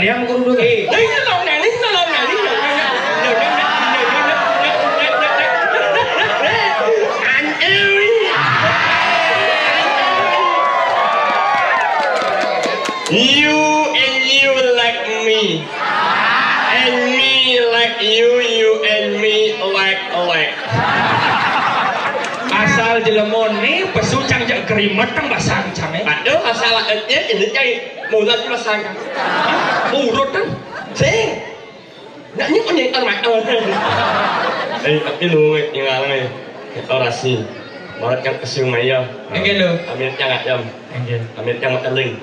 kalian kudu Nih nó nè, anh ơi. You and you like me, and me like you and me like. asal jelemon nih pesucang jak kerimet kan basang cang Aduh, asal ini cai mulut pasang. Urut kan, sih. Nggak nyukur nih orang tapi lu yang nih orasi, barat yang kesung maya. Enggak lo. Amit yang nggak jam. Enggak. Amit yang nggak teling.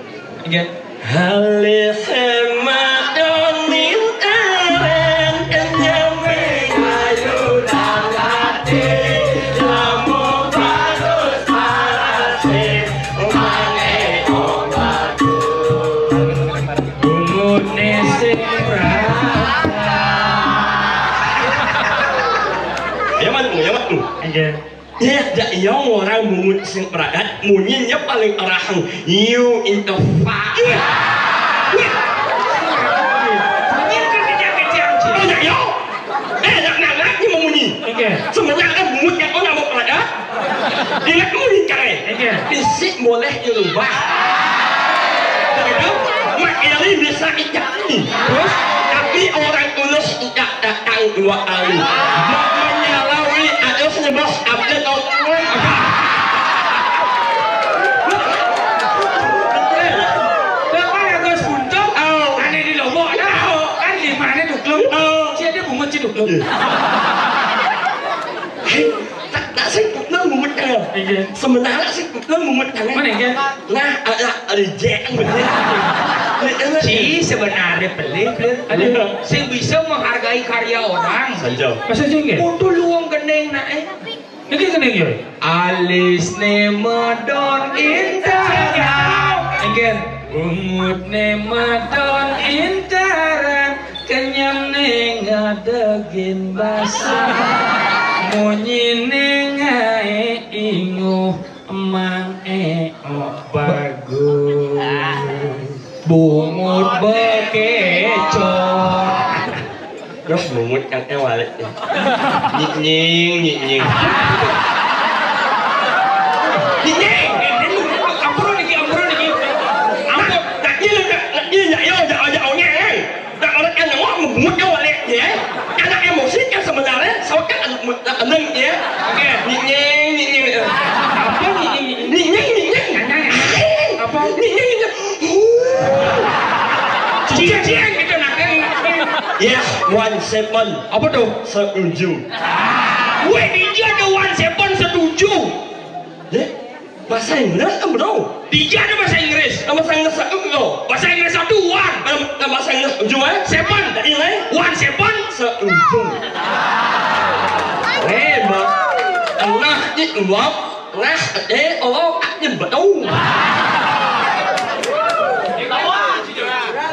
Enggak. Halih hemadonil aren kenyame ayu dangate lamu bagus marase umane ombatu Bungune sing ya matu. Enggak. Ya, yang orang mungut sing peragat, munyinya paling arahang. You in the fire. Munyin kan kejang-kejang sih. Oh, ya, yo. Nak ni mau munyi. Enggak. Sebenarnya kan mungut yang orang mau peragat. Ingat munyi kare. Enggak. Fisik boleh dirubah. Begitu? Mak ini bisa ikat. Terus, tapi orang tulus tidak datang 2 kali. Mak menyalawi ada sebab update orang. Bapak yang gue suntuk, aneh di Lombok dah. Kan di mana duklum? Siapa bungut si duklum? Tak singkut nó mụt nè. Sebenarnya singkut nó mụt nè. Mana enggak? Nah, ada jeng betul. Si sebenarnya pelit. Aduh, sing bisa menghargai karya orang. Sanjau. Masa jengge? Untuk luang gendeng nak Niki gendeng yo. Alis ne medon intaran. Enggak. Ungut ne medon intaran. Kenyam ne ngadegin basah. Munyi ne ngae inguh emang bagus. Bungut bekecot. Terus mụt yang balik. Nying. Nying. Ampun lagi. Ampun. Tak dia nak yo jauh-jauhnya. Tak orang yang ngomong mụt yang balik ya. Anak emosi yang sebenarnya saukan aneng ya. Oke, nying. Apa Nying. Apa? Nying. Ciang gitu nak. Yes, 17. Apa tuh? Setuju. Weh, dia ada 17 setuju. Bahasa Inggris kan bro? Dia ada bahasa Inggris. Bahasa Inggris satu bro? Bahasa Inggris satu one. Bahasa Inggris setuju Seven. Ini 17 setuju. Hebat. Nah, ini uang. Nah, Allah akan betul.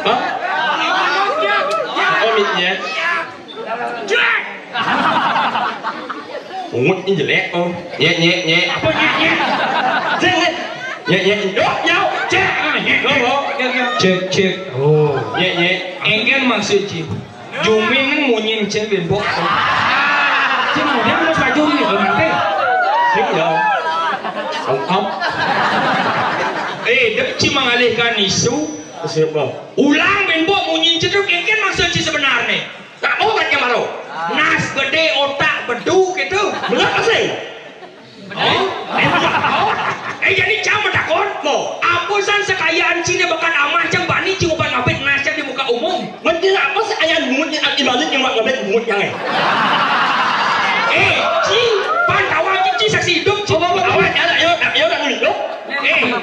Hah? Omitnya. Ungut ini jelek oh. Nye. Apa nye? Nye. Yo. Cek. Cek. Oh. Nye. Enggan maksud Ci. Jumin munyin cek bembok. Ci mau dia harus baju ni nanti. Sing yo. Om. Dek Ci mengalihkan isu. Siapa? Ulang bembok munyin ceduk enggan maksud Ci sebenarnya. Tak mau macam mana? Nas gede otak beduk gitu. Berapa sih? Jadi cang takut mau. Apusan sekayaan Cina bahkan amah cang bani ciupan ngapit nasnya di muka umum. Macam apa sih ayah bungut yang ibadat yang mak ngabet bungut yang Ci pantauan Ci saksi hidup Ci. Awan ya nak hidup.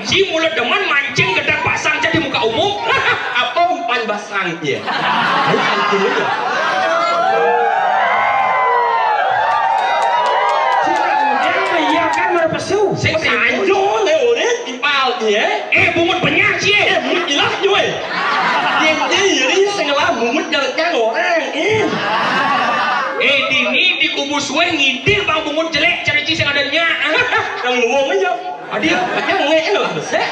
Ci mulut demen mancing gedang pasang di muka umum. Apa umpan basang dia? Itu ya. Sing sayo le udah timpal dia. Bungut banyak Ci. Bungut jelas juga. Dia jadi sengalah bungut jalan orang. Dini di kubus we ngidil bang bungut jelek cari Ci sing adanya. Yang luang aja. Adia, yang nge lah besar.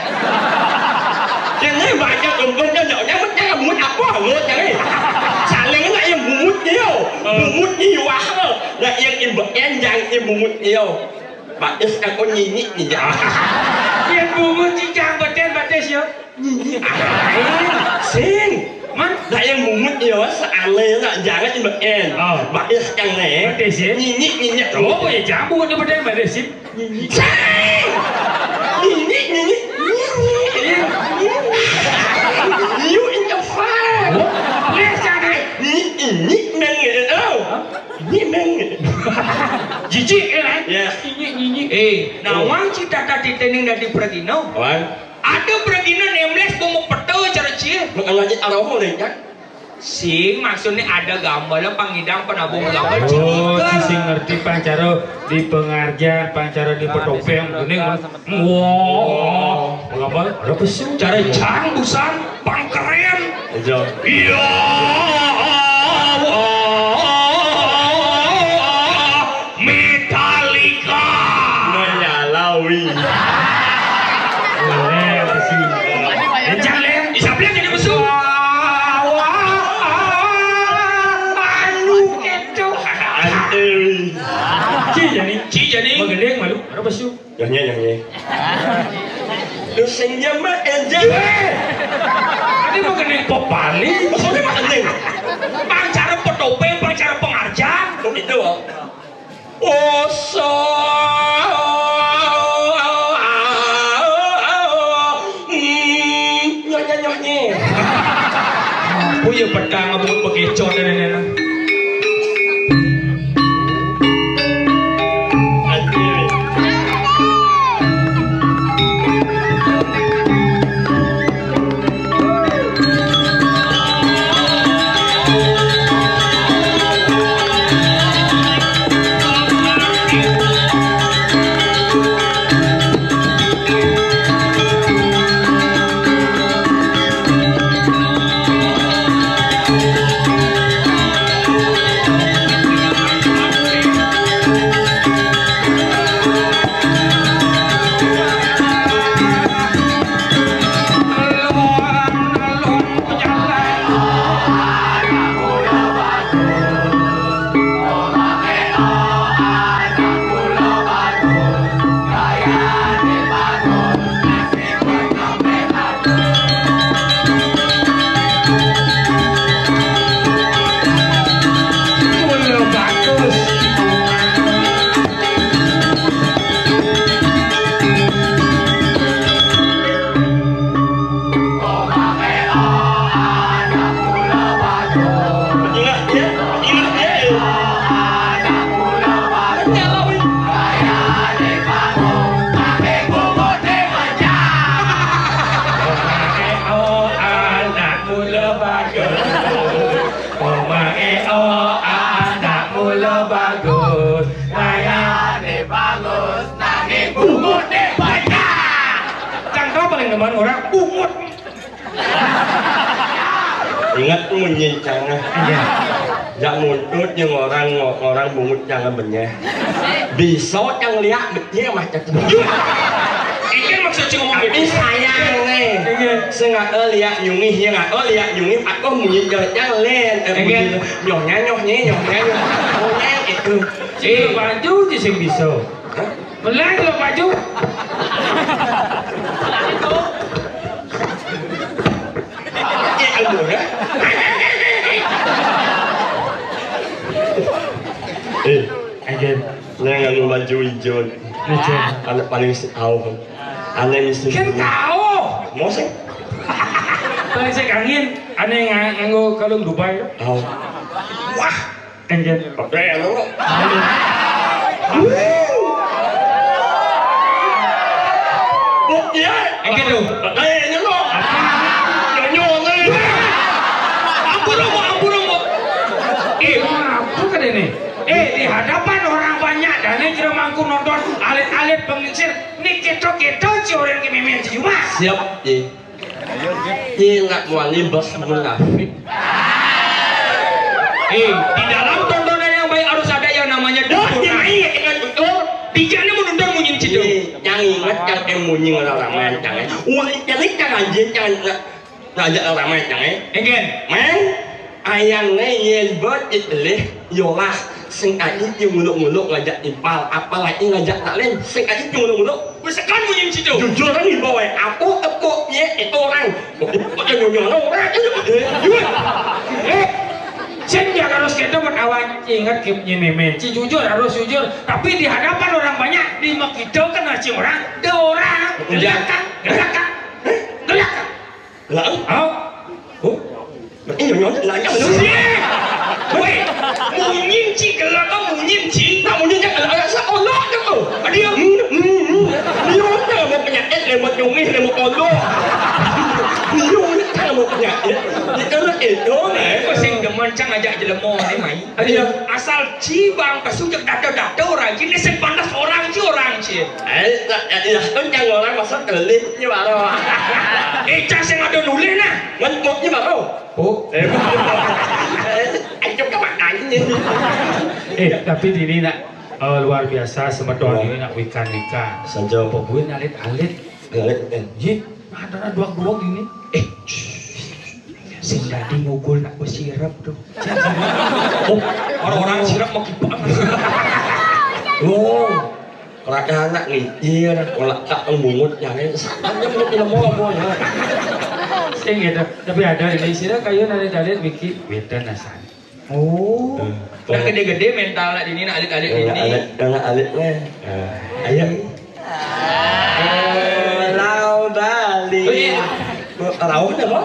Yang ini banyak untungnya jauhnya macam bumut apa ngut yang ini. Saling nak yang bumut dia, bumut dia wah. Nak yang ibu enjang yang bumut dia. Bagus aku nyinyik ni ya. Yang bumut cincang baten siap. Nyinyik. Sing. Man, Nak yang bumut dia sealih nak jangan ibu en. Bagus yang ni. baten siap. Nyinyik. Oh, ya jambu ni baten baten siap. Nyinyik. Nyinyik. You in the fire. Lihat sana. Nyinyik mengen. Nyinyik mengen. Jijik kan? Yes. Nyinyik. Nawang cita tadi tening dari pergino. Wan. Ada pergino nameless mau peto cara cie. Mengalami aroma ni kan? Sing maksudnya ada gambar pangidang penabung gambar Oh, cilikal. sing ngerti pancara di pengajian, pancara di petopeng, gini mas. Wow, gambar ada pesu. Cara cang busan pangkeren. Jo. Iya. Metallica. Menyalawi. Boleh pesu. Kencang leh. Isableng jadi musuh. Anu itu. Anteri. Ci jadi. Mageleng malu, ada pesu. Nyanyi. Lu senja mah enja. Ini mengenai popali. Maksudnya mah eneng. Pancara petopeng, pancara pengajian. Oh itu. Oh so. Nyanyi. Punya pedang abang bekecot dan nenek. Anteri. Teman orang umut. Ingat menyincang. Jak muntut yang orang bungut jangan benyeh. Bisa yang lihat betul mah cak. Ikan maksud cuma ngomong Tapi sayang nih. Sengat lihat nyungi hiang, lihat nyungi aku munyi yang len. Nyonya itu. Baju di sing bisa. Belang lo baju. Again, nang yang baju hijau. Anak paling tahu. Anak mesti. Kan tahu. Mau sih? Paling saya kangen, aneh nganggo kalung Dubai. Tahu. Wah. Enjen. Oke, anu. Iya. Engke tuh. Nyono. Nyono. Ampun romo. Apa kan ini? Di hadapan orang banyak dan ini kira mangku nonton alit-alit pengisir. Ini keto-keto si orang kememen si Juma. Siap, Ji. Ji nak wali bos munafik. Di dalam tontonan yang baik harus ada yang namanya dukun. Ingat betul. Dijana menonton munyin ciduk. Yang ingatkan emunya orang main jangan. Ulit jadi jangan ngajak orang main jangan. Again. Men, ayangnya yen buat itu yolah. Sing aja nguluk-nguluk ngajak ipal, apalagi ngajak tak lain. Sing aja nguluk-nguluk. Misalkan mau nyimci tuh. Jujur kan di bawah aku itu orang. Nyonyono orang itu. Saya harus kita berawan ingat kipnya memenci jujur harus jujur. Tapi di hadapan orang banyak di kita kan aja orang, ada orang gelakan. Lah, Oh, berarti nyonyono lah yang woi, mau nyimci gelakan mau nyimci. tak mau nyonyono kalau saya Allah tu. Dia dia mau penyakit lemot nyungih lemot kondo. Dia kan mau penyakit. Itu Kau sing demen cang ajak jelemo ni mai. Iya. Asal cibang pasujak dada orang. Kini sing pantas orang sih. Ya kan yang orang masuk telit như vậy đâu. Cang sing ada nulis nah. Mình một như vậy đâu. Oh, Anh trong các bạn ảnh như. tapi ini nak luar biasa semedon ini nak wikan-wikan. Saja Pokoknya alit-alit. Ji, ada duak-duak ini. Sing dadi ngugul nak sirap tuh. Orang-orang sirap mau kipang. Oh. Kalau anak ngijir, kalau tak mungut jangan sakitnya mau tidak mau ya. Sing gitu. Tapi ada ini sih kayu alit-alit bikin beda nasan. Oh. Dah gede-gede mental nak ini nak alit-alit ini. Alit-alitnya. Ayo. Lau Bali. Lau apa?